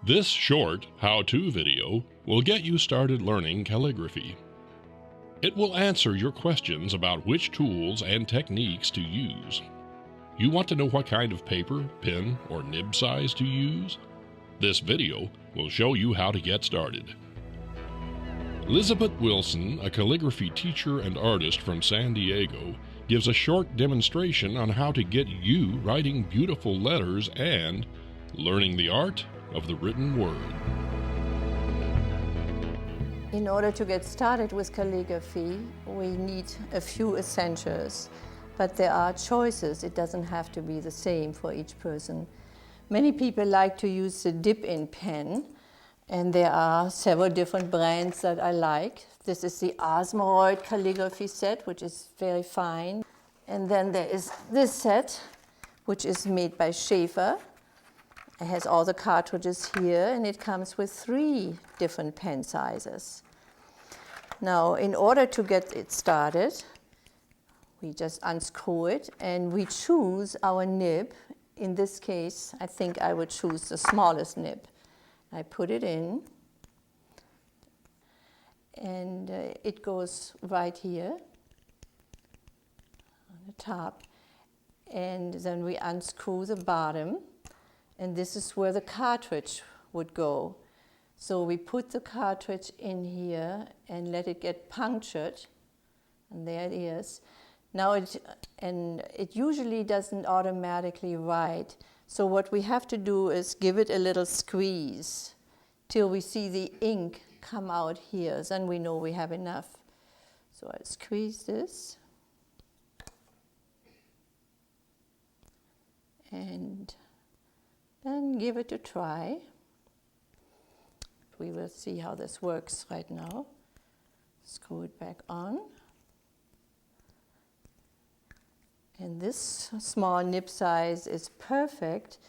This short how-to video will get you started learning calligraphy. It will answer your questions about which tools and techniques to use. You want to know what kind of paper, pen, or nib size to use? This video will show you how to get started. Lisabet Wilson, a calligraphy teacher and artist from San Diego, gives a short demonstration on how to get you writing beautiful letters and learning the art of the written word. In order to get started with calligraphy, we need a few essentials, but there are choices. It doesn't have to be the same for each person. Many people like to use the dip-in pen, and there are several different brands that I like. This is the Asmoroid calligraphy set, which is very fine. And then there is this set, which is made by Schaefer. It has all the cartridges here, and it comes with 3 different pen sizes. Now, in order to get it started, we just unscrew it, and we choose our nib. In this case, I think I would choose the smallest nib. I put it in, and it goes right here on the top. And then we unscrew the bottom. And this is where the cartridge would go. So we put the cartridge in here and let it get punctured. And there it is. Now it usually doesn't automatically write. So what we have to do is give it a little squeeze till we see the ink come out here. Then we know we have enough. So I squeeze this. And then give it a try. We will see how this works right now. Screw it back on. And this small nib size is perfect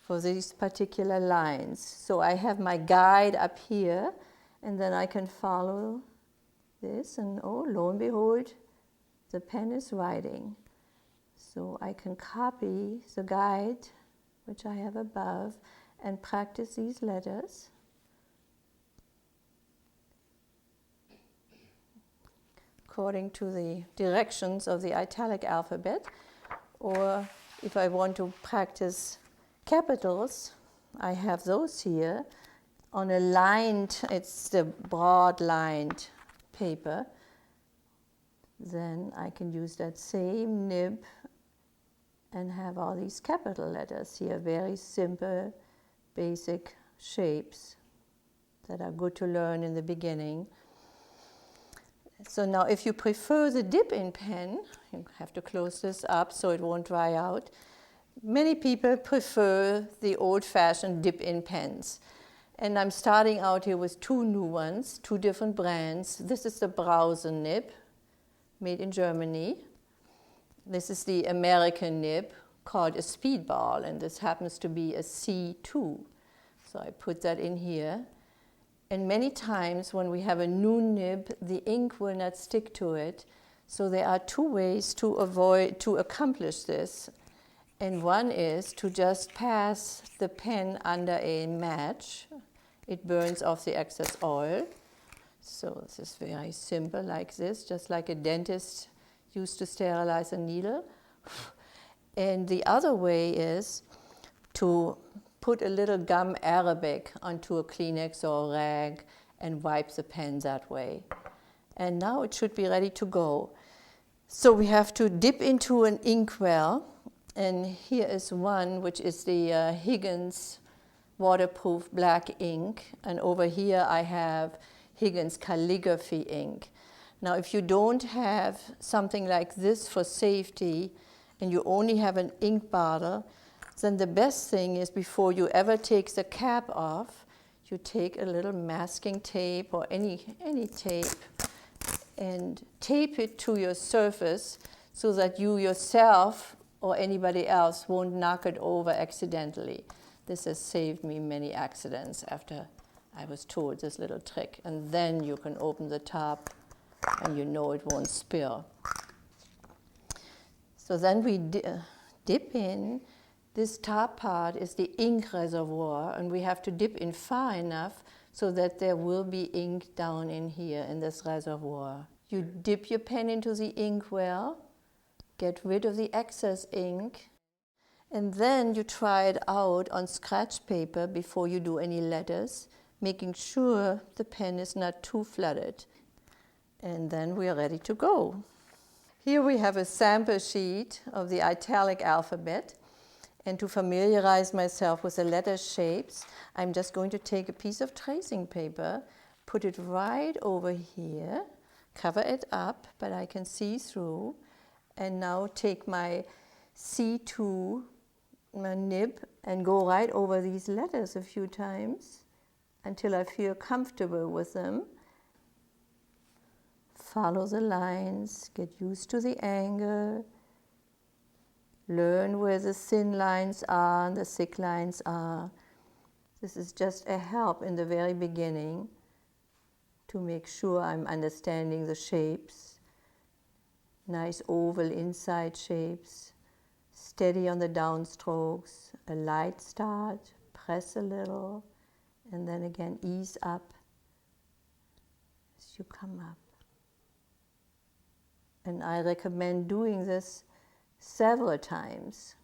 for these particular lines. So I have my guide up here, and then I can follow this, and oh, lo and behold, the pen is writing. So I can copy the guide, which I have above, and practice these letters. According to the directions of the italic alphabet. Or if I want to practice capitals, I have those here on a lined, it's the broad lined paper. Then I can use that same nib and have all these capital letters here, very simple, basic shapes that are good to learn in the beginning. So now if you prefer the dip-in pen, you have to close this up so it won't dry out. Many people prefer the old-fashioned dip-in pens. And I'm starting out here with 2 new ones, 2 different brands. This is the Brause nib, made in Germany. This is the American nib called a Speedball, and this happens to be a C2. So I put that in here. And many times when we have a new nib, the ink will not stick to it. So there are 2 ways to accomplish this. And one is to just pass the pen under a match. It burns off the excess oil. So this is very simple like this, just like a dentist used to sterilize a needle. And the other way is to put a little gum arabic onto a Kleenex or a rag and wipe the pen that way. And now it should be ready to go. So we have to dip into an inkwell. And here is one, which is the Higgins waterproof black ink. And over here I have Higgins calligraphy ink. Now, if you don't have something like this for safety, and you only have an ink bottle, then the best thing is before you ever take the cap off, you take a little masking tape or any tape and tape it to your surface so that you yourself or anybody else won't knock it over accidentally. This has saved me many accidents after I was told this little trick. And then you can open the top and you know it won't spill. So then we dip in This top part is the ink reservoir, and we have to dip in far enough so that there will be ink down in here in this reservoir. You dip your pen into the ink well, get rid of the excess ink, and then you try it out on scratch paper before you do any letters, making sure the pen is not too flooded. And then we are ready to go. Here we have a sample sheet of the italic alphabet. And to familiarize myself with the letter shapes, I'm just going to take a piece of tracing paper, put it right over here, cover it up, but I can see through, and now take my C2 my nib and go right over these letters a few times until I feel comfortable with them. Follow the lines, get used to the angle, learn where the thin lines are and the thick lines are. This is just a help in the very beginning to make sure I'm understanding the shapes. Nice oval inside shapes. Steady on the downstrokes, a light start, press a little, and then again ease up as you come up. And I recommend doing this several times.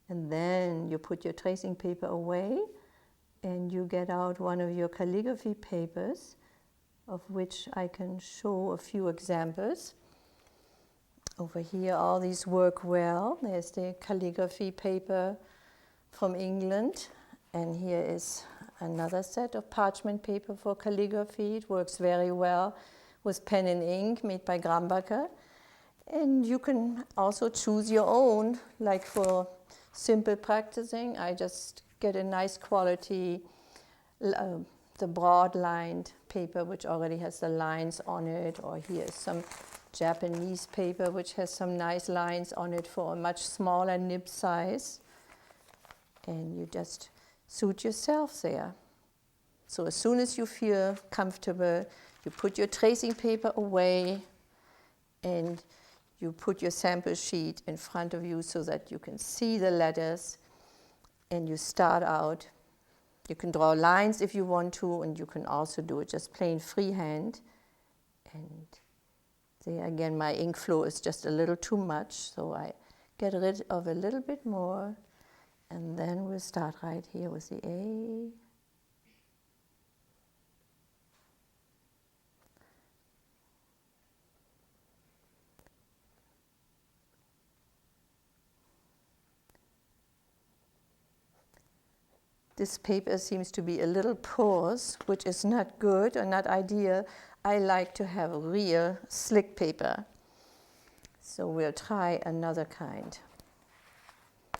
And then you put your tracing paper away and you get out one of your calligraphy papers, of which I can show a few examples. Over here, all these work well. There's the calligraphy paper from England, and here is another set of parchment paper for calligraphy. It works very well with pen and ink made by Grambacher. And you can also choose your own, like for simple practicing, I just get a nice quality, the broad-lined paper, which already has the lines on it, or here's some Japanese paper, which has some nice lines on it for a much smaller nib size. And you just suit yourself there. So as soon as you feel comfortable, you put your tracing paper away and you put your sample sheet in front of you so that you can see the letters, and you start out. You can draw lines if you want to, and you can also do it just plain freehand. And there again, my ink flow is just a little too much, so I get rid of a little bit more, and then we'll start right here with the A. This paper seems to be a little porous, which is not good or not ideal. I like to have real slick paper. So we'll try another kind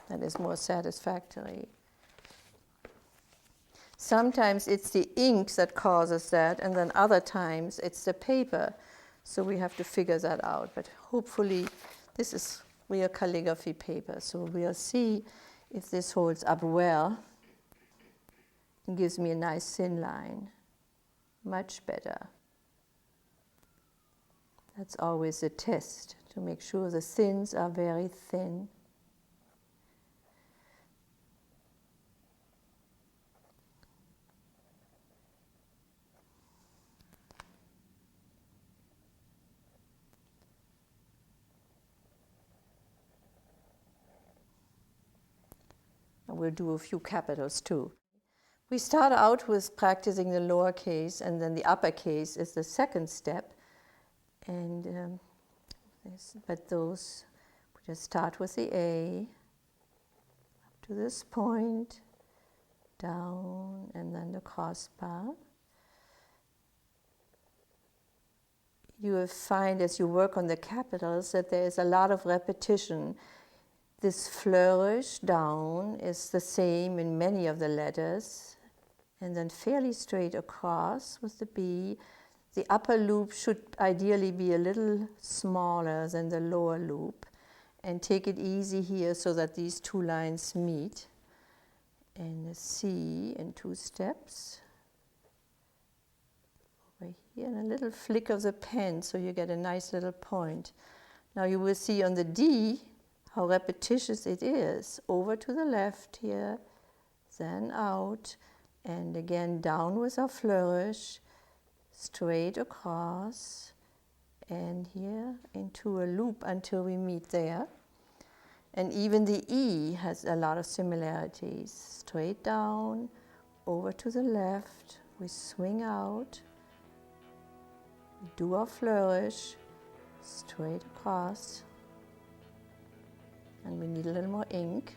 that is more satisfactory. Sometimes it's the ink that causes that, and then other times it's the paper. So we have to figure that out. But hopefully this is real calligraphy paper. So we'll see if this holds up well. It gives me a nice thin line. Much better. That's always a test, to make sure the thins are very thin. And we'll do a few capitals too. We start out with practicing the lowercase, and then the uppercase is the second step. And but those, we just start with the A, up to this point, down, and then the crossbar. You will find as you work on the capitals that there is a lot of repetition. This flourish down is the same in many of the letters, and then fairly straight across with the B. The upper loop should ideally be a little smaller than the lower loop, and take it easy here so that these two lines meet. And the C in two steps. Over here, and a little flick of the pen so you get a nice little point. Now you will see on the D how repetitious it is. Over to the left here, then out, and again down with our flourish, straight across, and here into a loop until we meet there. And even the E has a lot of similarities. Straight down, over to the left, we swing out, we do our flourish, straight across, and we need a little more ink.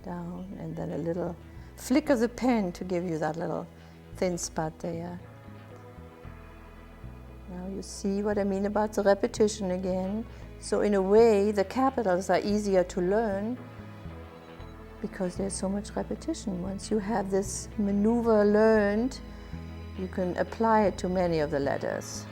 Down, and then a little flick of the pen to give you that little thin spot there. Now you see what I mean about the repetition again. So in a way, the capitals are easier to learn because there's so much repetition. Once you have this maneuver learned, you can apply it to many of the letters.